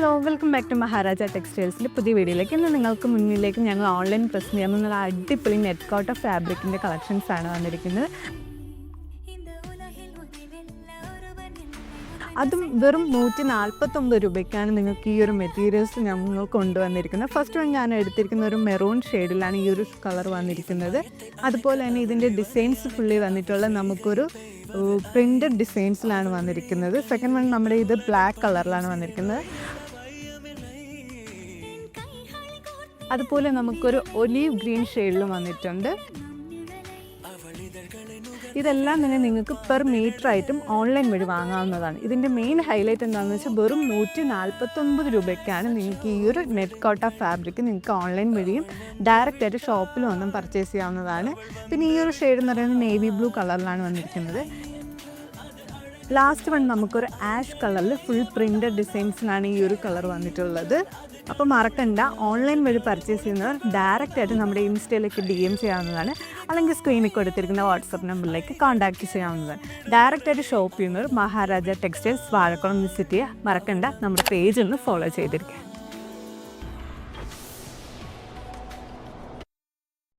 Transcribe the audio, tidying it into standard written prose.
Hello welcome back to Maharaja ടെക്സ്റ്റൈൽസിൻ്റെ പുതിയ വീഡിയോയിലേക്ക്. ഇന്ന് നിങ്ങൾക്ക് മുന്നിലേക്ക് ഞങ്ങൾ ഓൺലൈൻ പ്രസ് ചെയ്യുന്ന നല്ല അടിപൊളി നെറ്റ് കോട്ട ഫാബ്രിക്കിൻ്റെ കളക്ഷൻസാണ് വന്നിരിക്കുന്നത്. അതും വെറും 149 രൂപയ്ക്കാണ് നിങ്ങൾക്ക് ഈ ഒരു മെറ്റീരിയൽസ് ഞങ്ങൾ കൊണ്ടുവന്നിരിക്കുന്നത്. ഫസ്റ്റ് ഞാൻ എടുത്തിരിക്കുന്ന ഒരു മെറൂൺ ഷെയ്ഡിലാണ് ഈ ഒരു കളർ വന്നിരിക്കുന്നത്. അതുപോലെ തന്നെ ഇതിൻ്റെ ഡിസൈൻസ് ഫുള്ളി വന്നിട്ടുള്ള നമുക്കൊരു പ്രിൻറ്റഡ് ഡിസൈൻസിലാണ് വന്നിരിക്കുന്നത്. സെക്കൻഡ് വൺ നമ്മുടെ ഇത് ബ്ലാക്ക് കളറിലാണ് വന്നിരിക്കുന്നത്. അതുപോലെ നമുക്കൊരു ഒലീവ് ഗ്രീൻ ഷെയ്ഡിലും വന്നിട്ടുണ്ട്. ഇതെല്ലാം തന്നെ നിങ്ങൾക്ക് പെർ മീറ്റർ ആയിട്ടും ഓൺലൈൻ വഴി വാങ്ങാവുന്നതാണ്. ഇതിൻ്റെ മെയിൻ ഹൈലൈറ്റ് എന്താണെന്ന് വെച്ചാൽ വെറും 149 രൂപയ്ക്കാണ് നിങ്ങൾക്ക് ഈ ഒരു നെറ്റ് കോട്ട ഫാബ്രിക് നിങ്ങൾക്ക് ഓൺലൈൻ വഴിയും ഡയറക്റ്റായിട്ട് ഷോപ്പിൽ വന്നും പർച്ചേസ് ചെയ്യാവുന്നതാണ്. പിന്നെ ഈ ഒരു ഷെയ്ഡ് എന്ന് പറയുന്നത് നേവി ബ്ലൂ കളറിലാണ് വന്നിരിക്കുന്നത്. ലാസ്റ്റ് വൺ നമുക്കൊരു ആഷ് കളറിൽ ഫുൾ പ്രിൻറ്റഡ് ഡിസൈൻസിലാണ് ഈ ഒരു കളർ വന്നിട്ടുള്ളത്. അപ്പോൾ മറക്കണ്ട, ഓൺലൈൻ വഴി പർച്ചേസ് ചെയ്യുന്നവർ ഡയറക്റ്റായിട്ട് നമ്മുടെ ഇൻസ്റ്റയിലേക്ക് DM ചെയ്യാവുന്നതാണ്, അല്ലെങ്കിൽ സ്ക്രീനിൽ കൊടുത്തിരിക്കുന്ന വാട്സപ്പ് നമ്പറിലേക്ക് കോൺടാക്റ്റ് ചെയ്യാവുന്നതാണ്. ഡയറക്റ്റായിട്ട് ഷോപ്പ് ചെയ്യുന്നവർ മഹാരാജ ടെക്സ്റ്റൈൽസ് വാഴക്കുളം വിസിറ്റ് ചെയ്യുക. മറക്കണ്ട, നമ്മുടെ പേജ് ഒന്ന് ഫോളോ ചെയ്തിരിക്കുക.